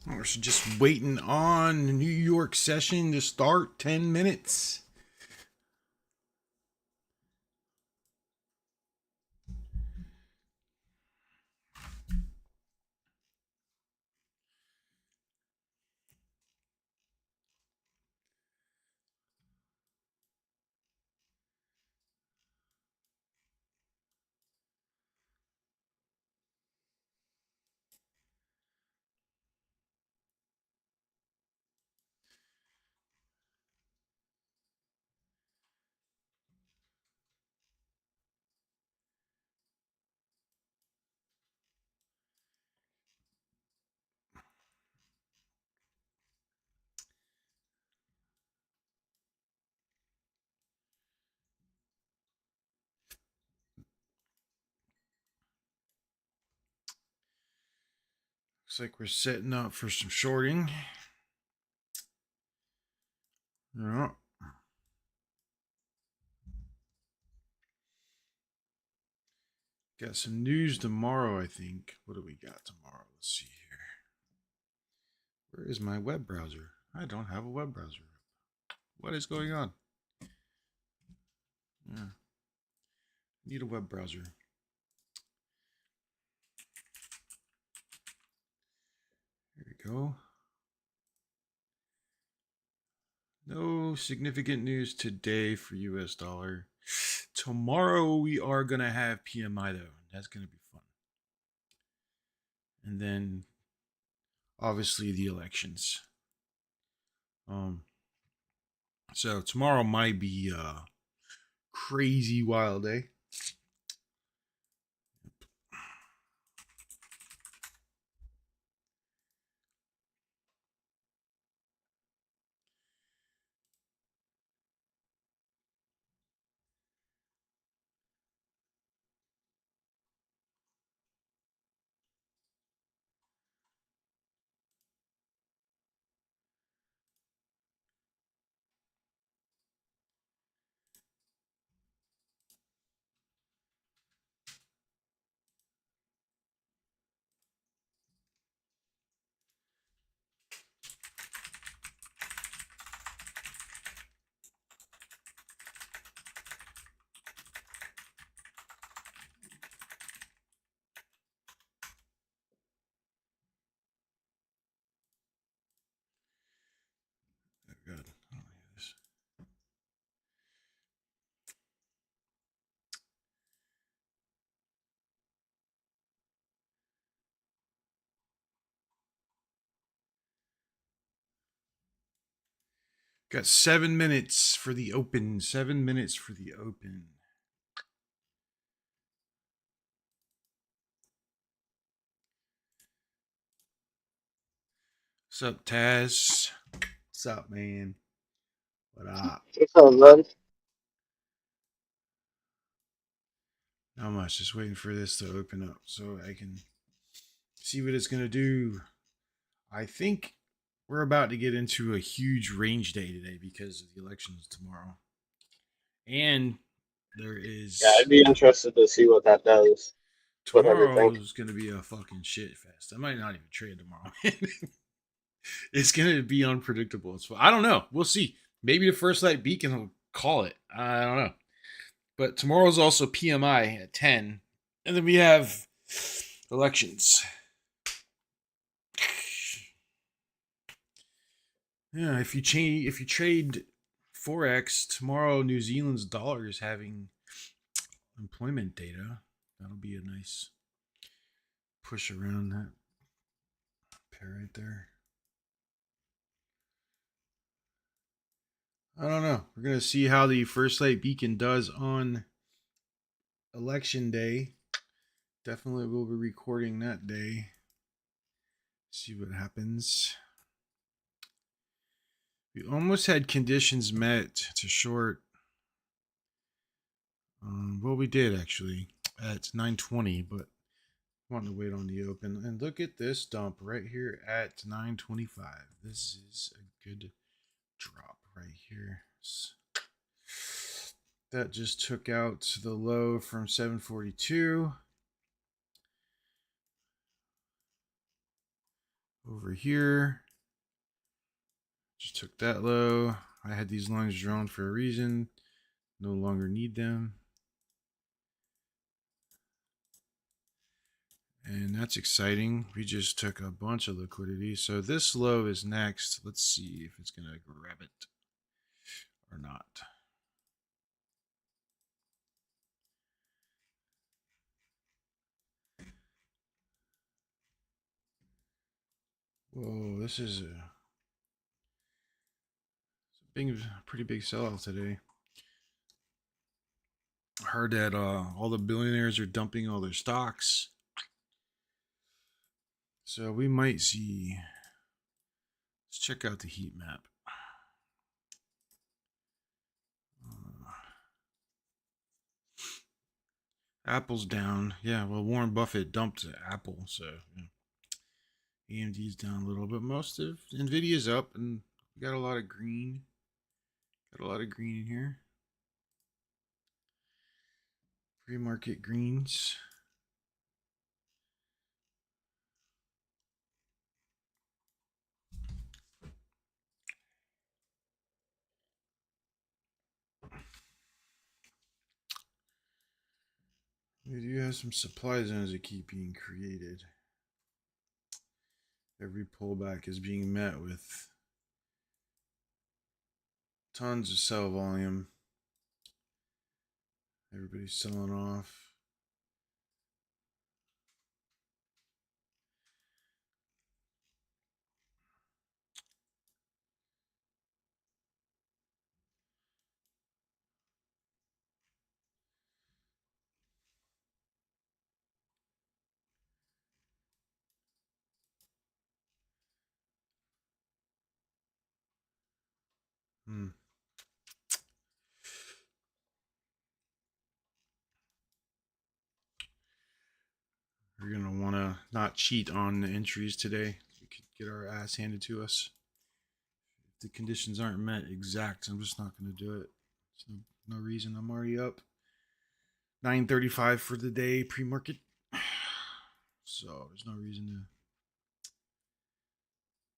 We're just waiting on the New York session to start. 10 minutes. Looks like we're setting up for some shorting. Yeah. Got some news tomorrow, I think. What do we got tomorrow? Let's see here. Where is my web browser? I don't have a web browser. What is going on? Yeah. Need a web browser. There we go. No significant news today for US dollar. Tomorrow we are going to have PMI though. That's going to be fun. And then obviously the elections. So tomorrow might be a crazy wild day. Oh, God. Oh, this. Got 7 minutes for the open. 7 minutes for the open. What's up, Taz? What's up, man? What up? What's up, bud? Not much. Just waiting for this to open up so I can see what it's going to do. I think we're about to get into a huge range day today because of the elections tomorrow. And there Yeah, is I'd be interested to see what that does with tomorrow everything. is going to be a fucking shit fest. I might not even trade tomorrow. It's going to be unpredictable. I don't know. We'll see. Maybe the first light beacon will call it. I don't know. But tomorrow's also PMI at 10. And then we have elections. Yeah, if you trade forex tomorrow, New Zealand's dollar is having employment data. That'll be a nice push around that pair right there. I don't know. We're gonna see how the first light beacon does on election day. Definitely will be recording that day. See what happens. We almost had conditions met to short. Well, we did actually at 9:20, but wanting to wait on the open. And look at this dump right here at 9:25. This is a good drop right here. That just took out the low from 742. over here. Just took that low. I had these lines drawn for a reason. No longer need them. And that's exciting. We just took a bunch of liquidity. So this low is next. Let's see if it's going to grab it or not. Whoa, this is a pretty big sellout today. I heard that all the billionaires are dumping all their stocks. So we might see. Let's check out the heat map. Apple's down. Yeah, well, Warren Buffett dumped Apple, so yeah. AMD's down a little bit. Most of Nvidia's up, and we got a lot of green. Got a lot of green in here. Pre-market greens. We do have some supply zones that keep being created. Every pullback is being met with tons of sell volume. Everybody's selling off. We're going to want to not cheat on the entries today. We could get our ass handed to us. If the conditions aren't met exact, I'm just not going to do it. There's no reason. I'm already up 9:35 for the day pre-market. So there's no reason to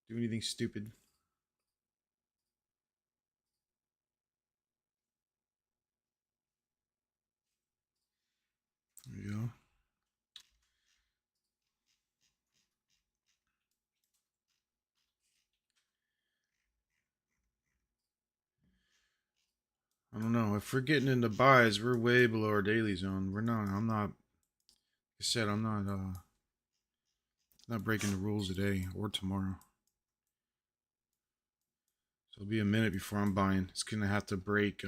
do anything stupid. There you go. I don't know. If we're getting into buys, we're way below our daily zone. I'm not. Like I said, I'm not breaking the rules today or tomorrow. So it'll be a minute before I'm buying. It's gonna have to break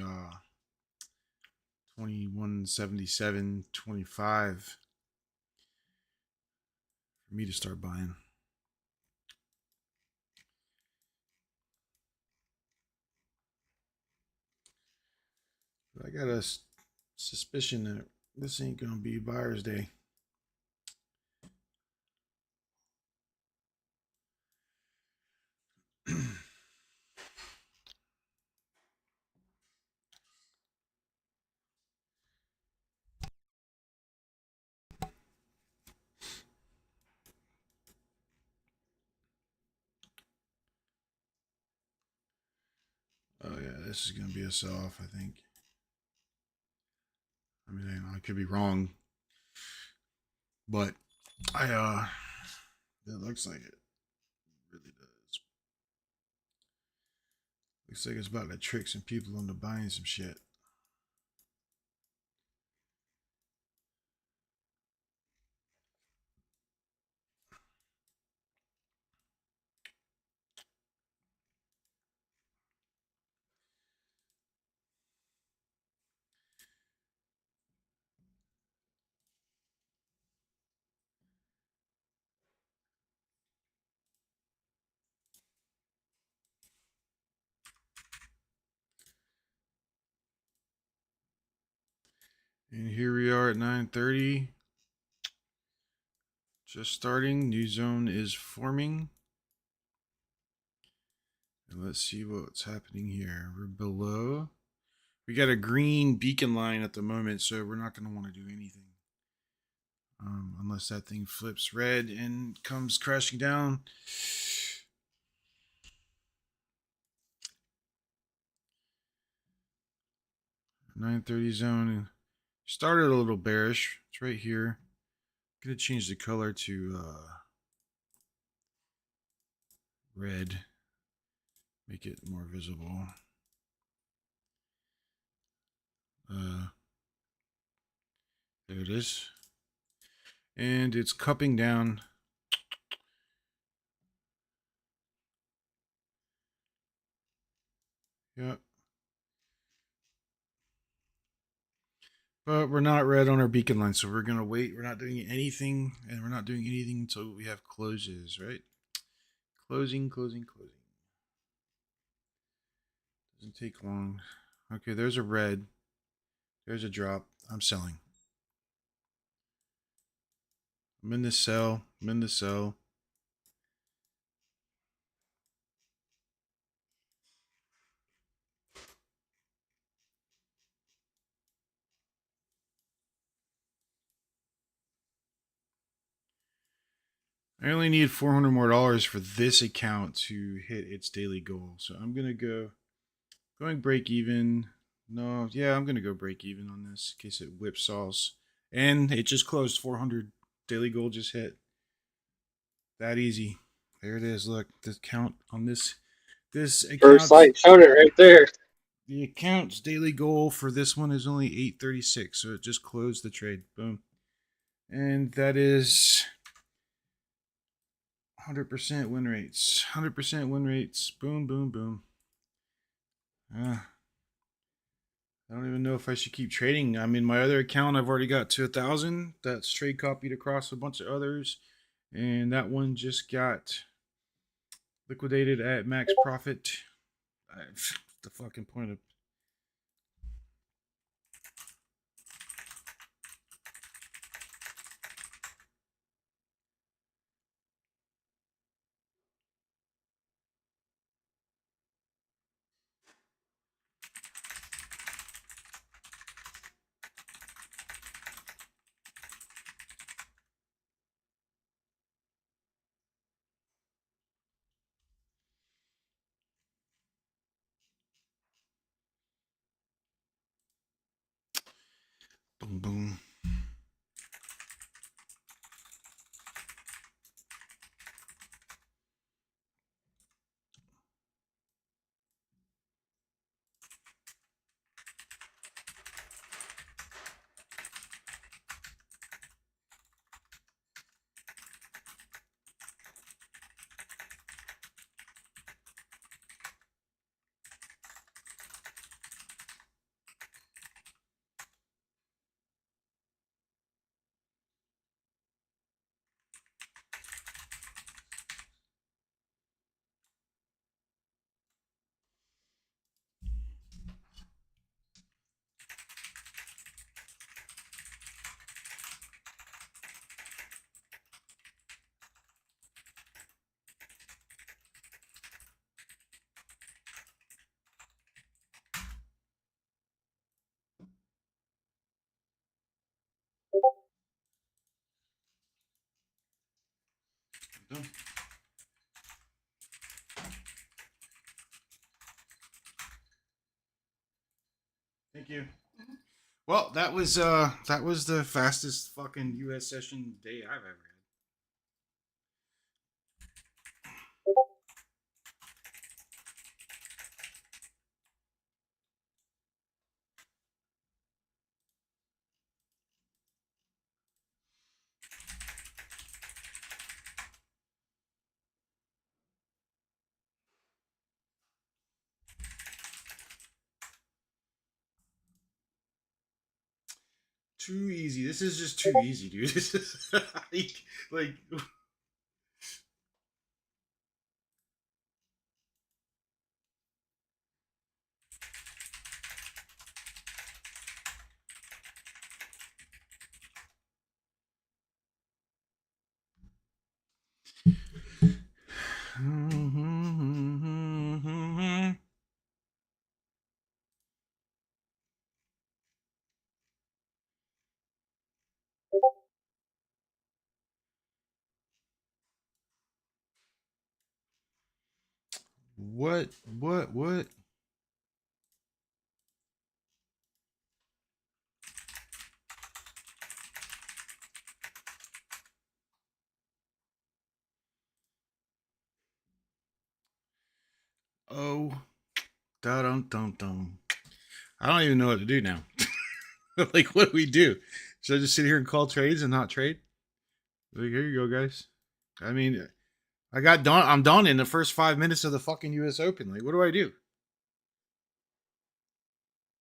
2177.25 for me to start buying. But I got a suspicion that this ain't gonna be buyer's day. Oh yeah, this is gonna be a sell-off, I think. I mean, I could be wrong, but it looks like it really does. Looks like it's about to trick some people into buying some shit. And here we are at 9:30. Just starting. New zone is forming. And let's see what's happening here. We're below. We got a green beacon line at the moment, so we're not going to want to do anything. unless that thing flips red and comes crashing down. $9.30 zone started a little bearish. It's right here. I'm gonna change the color to red, make it more visible. There it is, and it's cupping down. Yep. But we're not red on our beacon line, so we're gonna wait. We're not doing anything, and we're not doing anything until we have closes, right? Closing. Doesn't take long. Okay, there's a red. There's a drop. I'm selling. I'm in the sell. I only need $400 more for this account to hit its daily goal. So I'm gonna going break even. No, yeah, I'm gonna go break even on this in case it whipsaws. And it just closed 400 daily goal just hit. That easy. There it is. Look, the count on this account. First light showed it right there. The account's daily goal for this one is only 836, so it just closed the trade. Boom. And that is 100% win rates. 100% win rates. Boom. I don't even know if I should keep trading. I mean, my other account, I've already got to 1,000. That's trade copied across a bunch of others. And that one just got liquidated at max profit. The fucking point of. Boom. Done. Thank you. Well, that was the fastest fucking U.S. session day I've ever had. Too easy. This is just too easy, dude. This is like What? What? Oh, da dum dum dum. I don't even know what to do now. Like, what do we do? Should I just sit here and call trades and not trade? Like, here you go, guys. I mean, I got done. I'm done in the first 5 minutes of the fucking U.S. Open. Like, what do I do?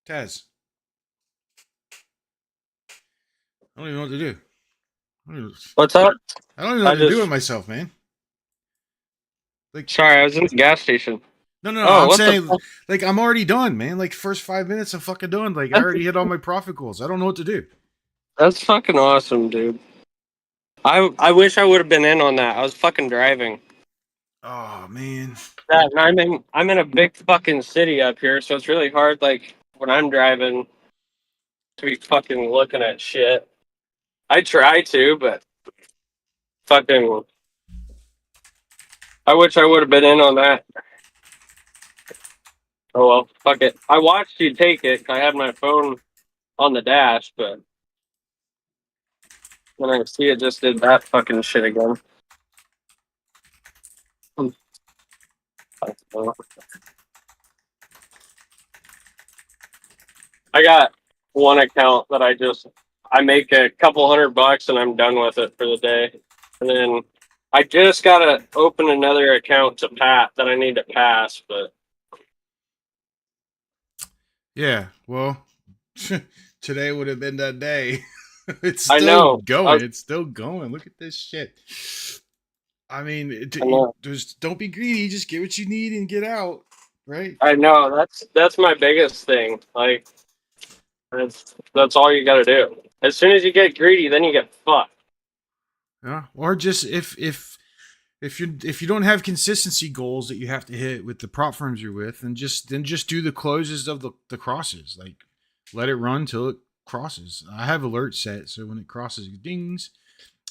Taz, I don't even know what to do. What's up? I don't even know I what to do with just myself, man. Like, sorry, I was in the gas station. no. Oh, I'm what the saying, fuck? like, I'm already done, man. Like, first 5 minutes, I'm fucking done. Like, I already hit all my profit goals. I don't know what to do. That's fucking awesome, dude. I wish I would have been in on that. I was fucking driving. Oh man. That and I'm in a big fucking city up here, so it's really hard. Like when I'm driving, to be fucking looking at shit. I try to, but fucking, I wish I would have been in on that. Oh well, fuck it. I watched you take it. I had my phone on the dash, but then I see it just did that fucking shit again. I got one account that I make a couple $100 and I'm done with it for the day. And then I just gotta open another account to Pat that I need to pass, but Yeah. Well, today would have been that day. It's I still know. going. It's still going. Look at this shit. I mean, I know. just don't be greedy. Just get what you need and get out. Right. I know. That's my biggest thing. Like that's all you gotta do. As soon as you get greedy, then you get fucked. Yeah. Or just if you don't have consistency goals that you have to hit with the prop firms you're with, then just do the closes of the crosses. Like, let it run till it crosses. I have alerts set, so when it crosses, it dings.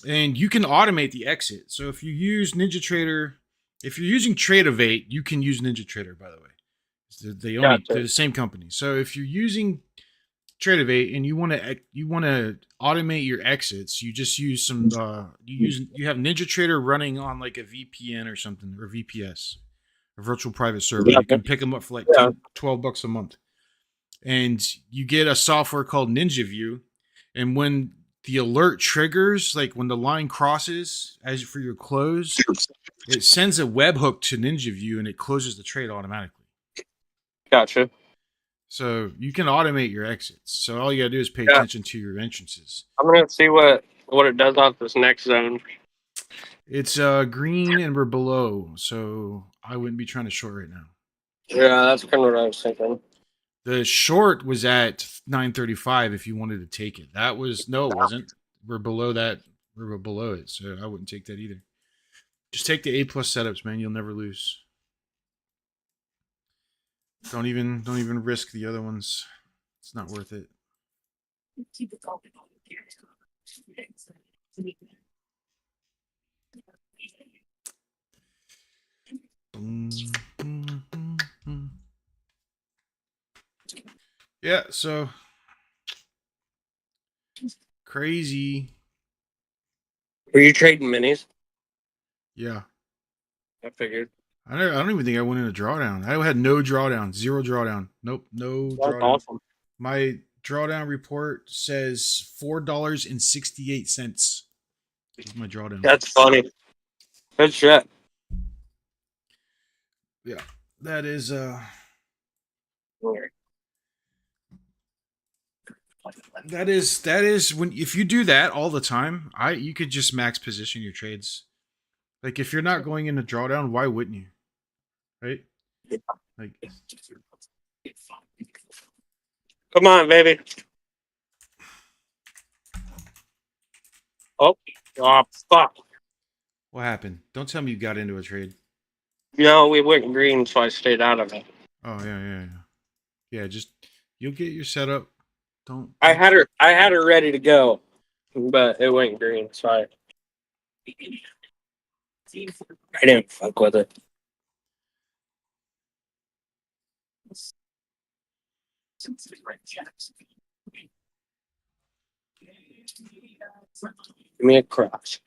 And you can automate the exit. So if you use NinjaTrader, if you're using Tradeovate, you can use NinjaTrader. By the way, they're Gotcha. the same company. So if you're using Tradeovate and you want to automate your exits, you just use some you have NinjaTrader running on like a VPN or something, or VPS, a virtual private server. Yeah. You can pick them up for like Yeah. 12 bucks a month, and you get a software called NinjaView, and when the alert triggers, like when the line crosses as for your close, it sends a webhook to NinjaView and it closes the trade automatically. Gotcha. So you can automate your exits. So all you gotta do is pay Yeah. attention to your entrances. I'm gonna see what it does off this next zone. It's green and we're below, so I wouldn't be trying to short right now. Yeah, that's kind of what I was thinking. The short was at 935 if you wanted to take it. That was no, it wasn't. We're below that. We're below it, so I wouldn't take that either. Just take the A plus setups, man. You'll never lose. Don't even risk the other ones. It's not worth it. Yeah, so crazy. Were you trading minis? Yeah. I figured. I don't even think I went in a drawdown. I had no drawdown, zero drawdown. Nope, no That's drawdown. awesome. My drawdown report says $4.68. This is my drawdown. That's funny. Good shit. Yeah, that is that is when if you do that all the time, you could just max position your trades. Like if you're not going into drawdown, why wouldn't you? Right? Like Come on, baby. Oh, fuck. what happened? Don't tell me you got into a trade. No, we went green, so I stayed out of it. Oh yeah. Yeah, just you'll get your setup. Don't I had her ready to go, but it went green, so I didn't fuck with it. Give me a cross.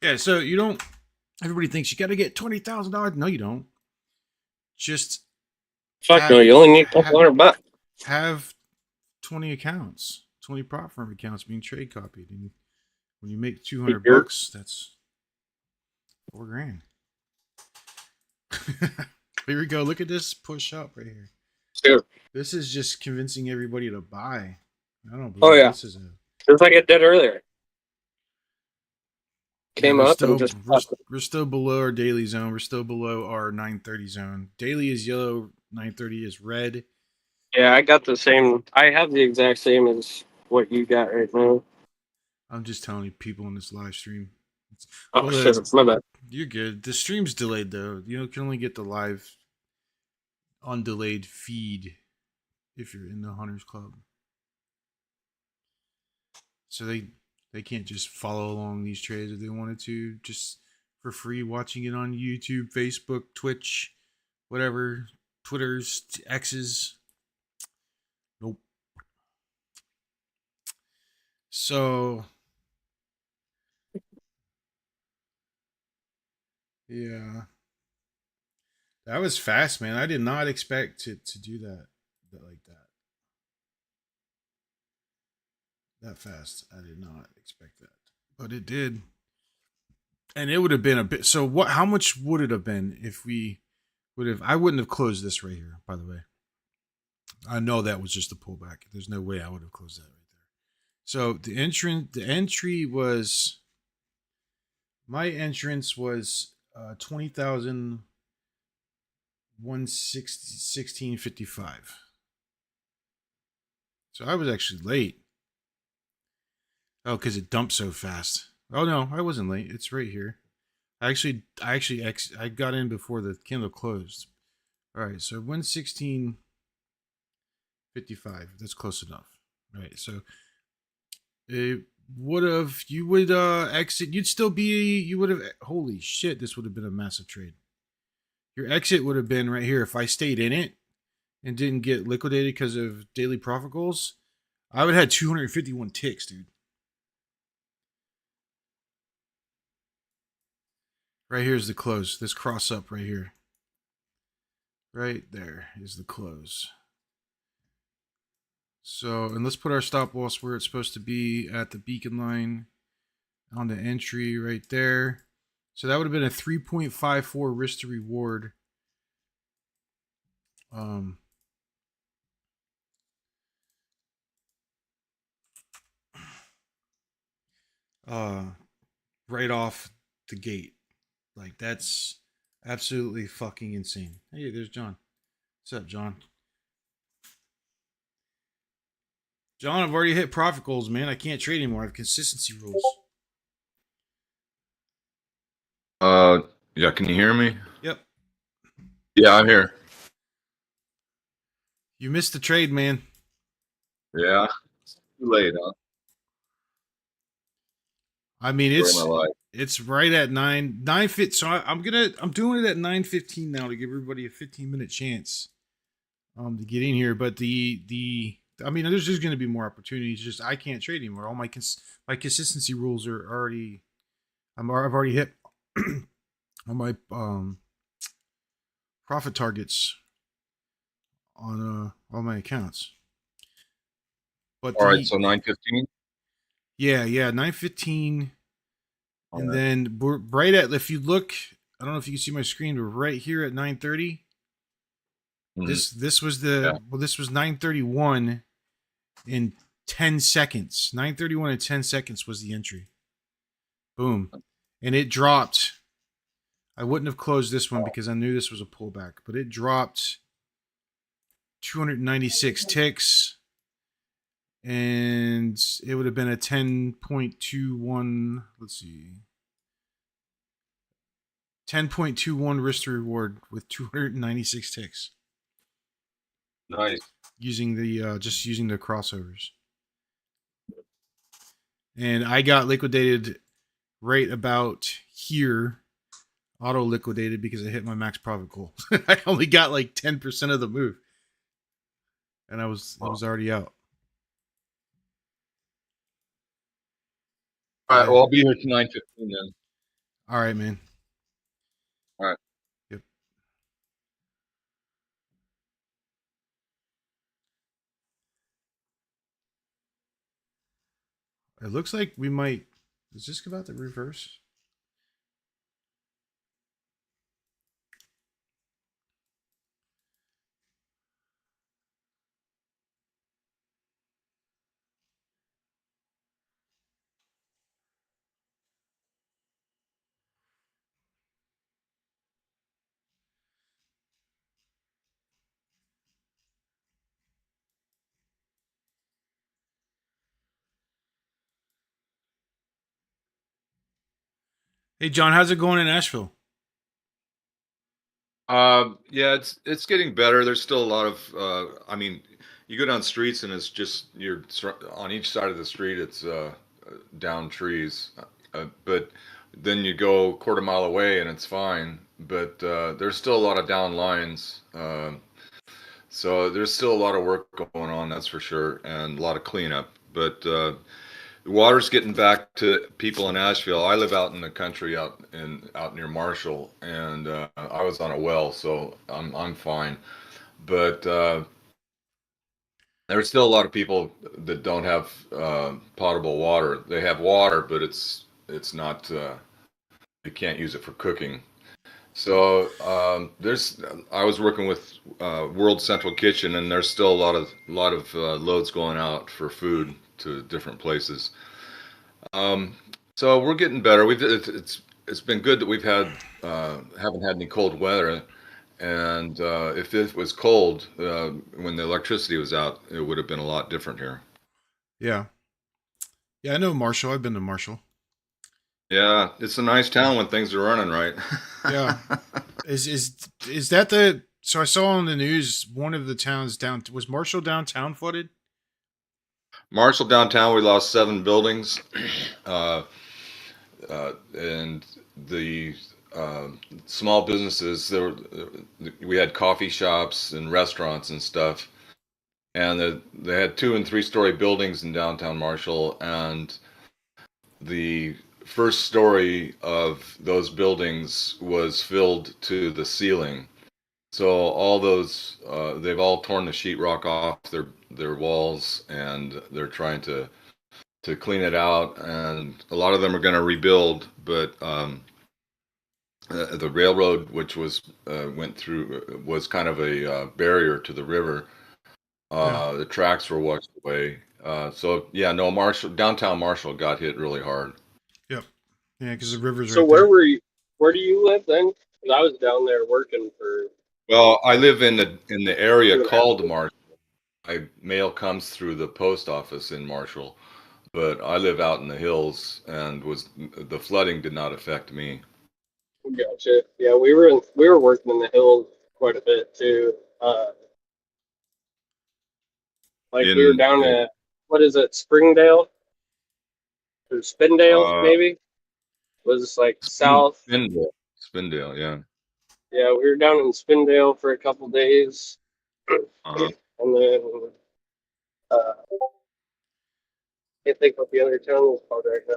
Yeah, so you don't. Everybody thinks you got to get $20,000. No, you don't. Just Fuck no, you only need a couple $100. have 20 accounts, 20 prop firm accounts being trade copied, and when you make $200, that's $4,000. Here we go. Look at this push up right here. Sure. This is just convincing everybody to buy. I don't believe Oh yeah, this is a. just like it did earlier. Came we're up still, and just. we're still below our daily zone. We're still below our 930 zone. Daily is yellow. 930 is red. Yeah, I got the same. I have the exact same as what you got right now. I'm just telling people in this live stream. Oh shit, my bad. You're good. The stream's delayed though. You can only get the live undelayed feed if you're in the Hunters Club. So they can't just follow along these trades if they wanted to, just for free, watching it on YouTube, Facebook, Twitch, whatever, Twitters, X's. Nope. So yeah, that was fast, man. I did not expect to do that like that fast. I did not expect that, but it did. And it would have been a bit. So what? How much would it have been if we would have? I wouldn't have closed this right here. By the way, I know that was just a pullback. There's no way I would have closed that right there. So the entry was. My entrance was 20,000. 1655. So I was actually late. Oh, because it dumped so fast. Oh no, I wasn't late. It's right here. I got in before the candle closed. All right, so 116.55. That's close enough. All right, so it would have you would exit. You'd still be. You would have. Holy shit! This would have been a massive trade. Your exit would have been right here if I stayed in it and didn't get liquidated because of daily profit goals. I would have had 251 ticks, dude. Right here is the close. This cross up right here. Right there is the close. So, and let's put our stop loss where it's supposed to be at the beacon line on the entry right there. So that would have been a 3.54 risk to reward. Right off the gate. Like that's absolutely fucking insane. Hey, there's John. What's up, John? John, I've already hit profit goals, man. I can't trade anymore. I have consistency rules. Yeah, can you hear me? Yep. Yeah, I'm here. You missed the trade, man. Yeah. Too late, huh? I mean, Story of my life. it's right at 9 fit. So I'm doing it at 9:15 now to give everybody a 15-minute chance to get in here. But I mean, there's just going to be more opportunities. Just I can't trade anymore. All my consistency rules are already. I've already hit all my profit targets on all my accounts. But all right, so 9:15. Yeah, 9:15, and then we're right at. If you look, I don't know if you can see my screen, but right here at 9:30. This was this was 9:31 in 10 seconds. 9:31 in 10 seconds was the entry. Boom, and it dropped. I wouldn't have closed this one because I knew this was a pullback, but it dropped 296 ticks, and it would have been a 10.21. Let's see, 10.21 risk to reward with 296 ticks Nice. using the just using the crossovers. And I got liquidated right about here, auto liquidated because I hit my max profit goal. I only got like 10% of the move, and I was already out. All right. Well, I'll be here till 9:15 then. All right, man. All right. Yep. It looks like we might. Is this about the reverse? Hey, John, how's it going in Asheville? Yeah, it's getting better. There's still a lot of I mean, you go down streets and it's just on each side of the street it's down trees. But then you go a quarter mile away and it's fine. But there's still a lot of down lines. So there's still a lot of work going on, that's for sure, and a lot of cleanup. But the water's getting back to people in Asheville. I live out in the country, out near Marshall, and I was on a well, so I'm fine. But there's still a lot of people that don't have potable water. They have water, but it's not. You can't use it for cooking. So I was working with World Central Kitchen, and there's still a lot of loads going out for food to different places. So we're getting better. It's been good that we've haven't had any cold weather, and if it was cold when the electricity was out, it would have been a lot different here. Yeah. Yeah, I know Marshall. I've been to Marshall. Yeah, it's a nice town when things are running right. Yeah. Is that the so I saw on the news one of the towns down was Marshall downtown flooded? Marshall downtown, we lost 7 buildings, and the small businesses. We had coffee shops and restaurants and stuff, and they had 2 and 3 story buildings in downtown Marshall, and the first story of those buildings was filled to the ceiling. So all those they've all torn the sheetrock off their walls, and they're trying to clean it out, and a lot of them are going to rebuild, but the railroad, which went through, was kind of a barrier to the river. The tracks were washed away. So yeah, no, downtown Marshall got hit really hard. Yep. Yeah, because the river's So right where there. were you? Where do you live then? 'Cause I was down there working for. Well, I live in the area 2.5 called Marshall. My mail comes through the post office in Marshall, but I live out in the hills, and the flooding did not affect me. Gotcha. Yeah, we were working in the hills quite a bit too. Like we were In, down in at what is it, Springdale or Spindale uh, maybe? Was like south. Spindale, yeah. Yeah, we were down in Spindale for a couple days, Uh-huh. and then I can't think what the other town was called right now.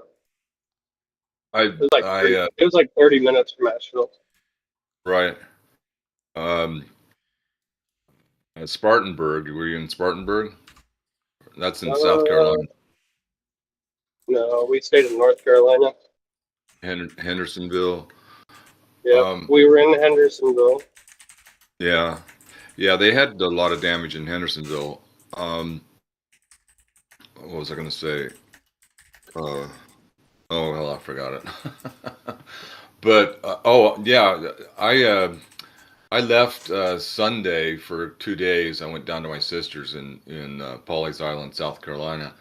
I It was like I 30 minutes from Asheville. right. Um, Spartanburg. Were you in Spartanburg? That's in South Carolina. No, we stayed in North Carolina. Hendersonville. Yeah, we were in Hendersonville. Yeah, yeah. They had a lot of damage in Hendersonville. What was I going to say? Oh well, I forgot it. But oh yeah, I I left Sunday for 2 days. I went down to my sister's in Pawleys Island, South Carolina,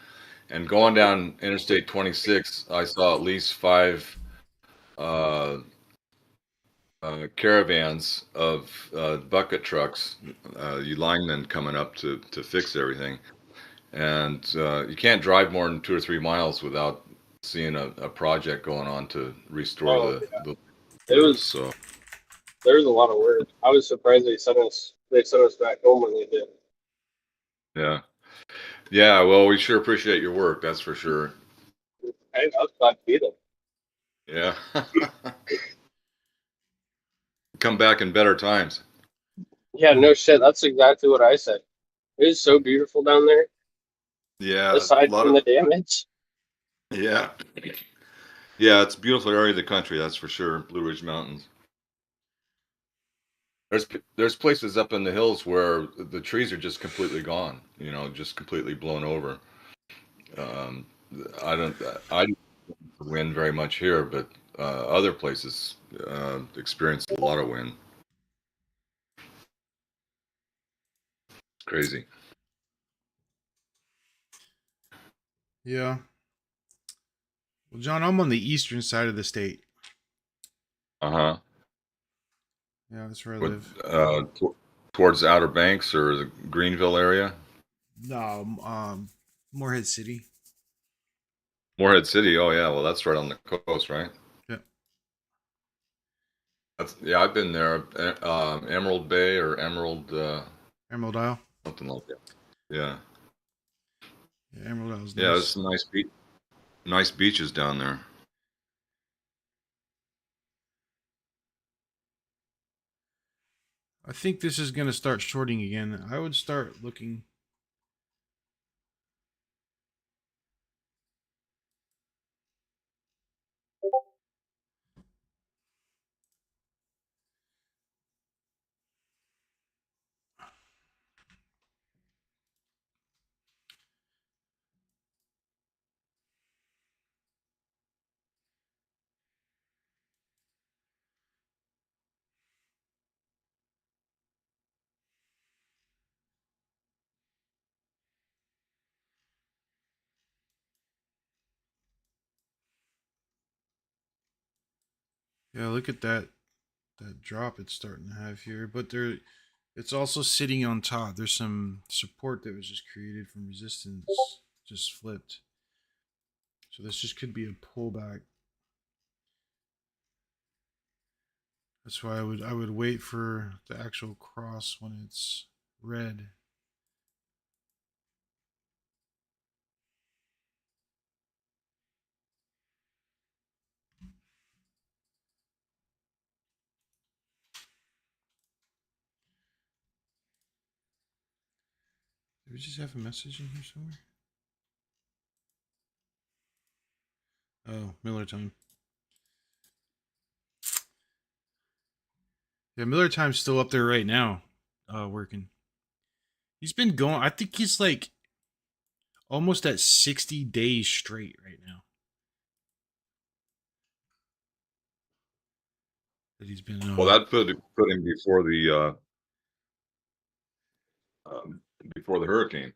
and going down Interstate 26, I saw at least five uh, caravans of bucket trucks, you linemen coming up to fix everything, and you can't drive more than 2 or 3 miles without seeing a project going on to restore Oh, the it was so there was a lot of work. I was surprised they sent us back home when they did. yeah. Yeah, well, we sure appreciate your work, that's for sure. I was glad to be there. Yeah. Come back in better times. Yeah, no shit. That's exactly what I said. It is so beautiful down there, Yeah, a aside lot from of the damage. yeah. Yeah, it's a beautiful area of the country, that's for sure. Blue Ridge Mountains. There's places up in the hills where the trees are just completely gone, just completely blown over. Um, I don't wind very much here, but other places experience a lot of wind. It's crazy. Yeah. Well, John, I'm on the eastern side of the state. Uh-huh. Yeah, that's where I What live. towards the Outer Banks or the Greenville area? No, Morehead City. Morehead City. Oh yeah, well that's right on the coast, right? Yeah. Yeah, I've been there. Emerald Bay or Emerald Emerald Isle. something like that. Yeah. Yeah, Emerald Isle's Yeah, there's nice. some nice beaches down there. I think this is going to start shorting again. I would start looking. Yeah, look at that drop it's starting to have here. But it's also sitting on top. There's some support that was just created from resistance, just flipped. So this just could be a pullback. That's why I would wait for the actual cross when it's red. Did we just have a message in here somewhere? Oh, Miller time. Yeah, Miller time's still up there right now, working. He's been going. I think he's like almost at 60 days straight right now that he's been. Well, that put him before the hurricane.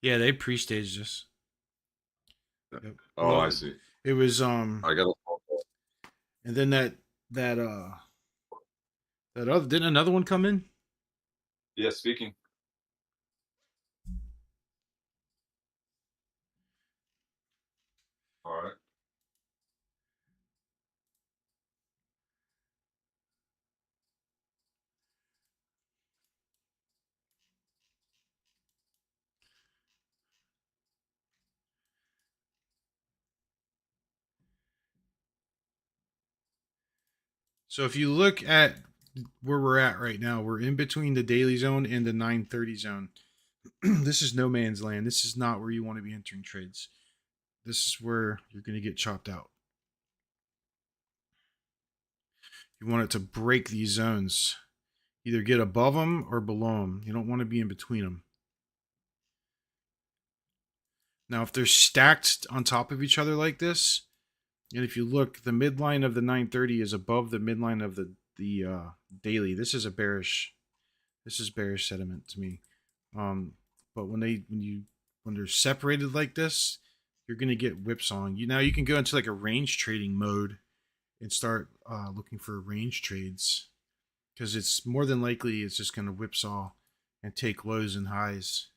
Yeah, they pre-staged us. Yep. Oh, Well, I see. it was I got a and then that that other didn't another one come in? yeah, speaking. All right. So if you look at where we're at right now, we're in between the daily zone and the 930 zone. This is no man's land. This is not where you want to be entering trades. This is where you're going to get chopped out. You want it to break these zones. Either get above them or below them. You don't want to be in between them. Now, if they're stacked on top of each other like this, and if you look, the midline of the 930 is above the midline of the the daily. This is bearish sentiment to me. But when they're separated like this, you're gonna get whipsawing. You can go into like a range trading mode and start looking for range trades, because it's more than likely it's just gonna whipsaw and take lows and highs.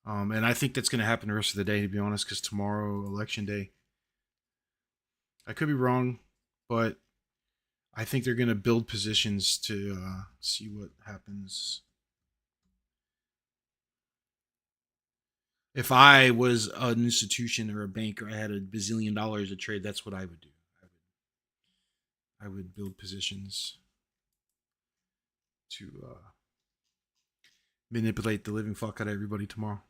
And I think that's gonna happen the rest of the day, to be honest, because tomorrow, election day. I could be wrong, but I think they're gonna build positions to see what happens. If I was an institution or a bank, or I had $1 bazillion to trade, that's what I would do. I would build positions to manipulate the living fuck out of everybody tomorrow.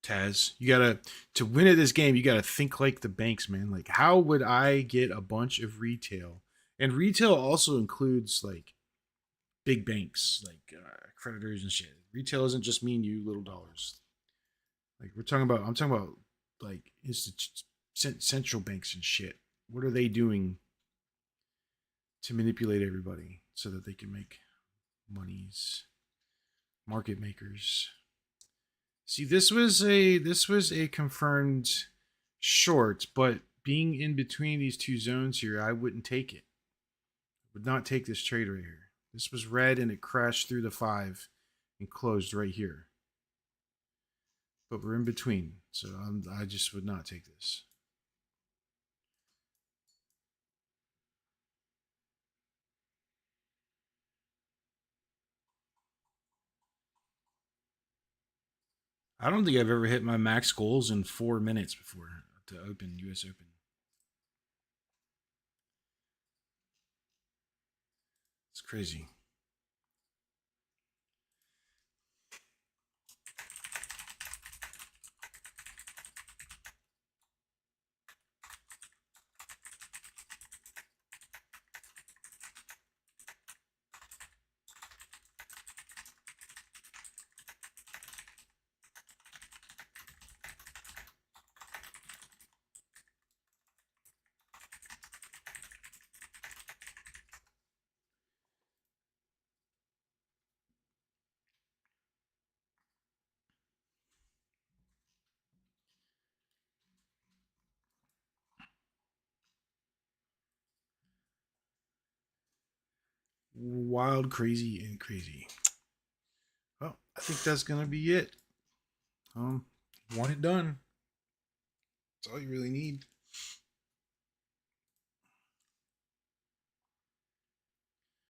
Taz, to win at this game, you gotta think like the banks, man. Like, how would I get a bunch of retail? And retail also includes like big banks, like creditors and shit. Retail isn't just me and you, little dollars. Like I'm talking about like central banks and shit. What are they doing to manipulate everybody so that they can make monies? Market makers. See, this was a confirmed short, but being in between these two zones here, I wouldn't take it. I would not take this trade right here. This was red and it crashed through the 5 and closed right here. But we're in between, so I just would not take this. I don't think I've ever hit my max goals in 4 minutes before to open US Open. It's crazy. Wild, crazy, and crazy. Well, I think that's gonna be it. Want it done. That's all you really need.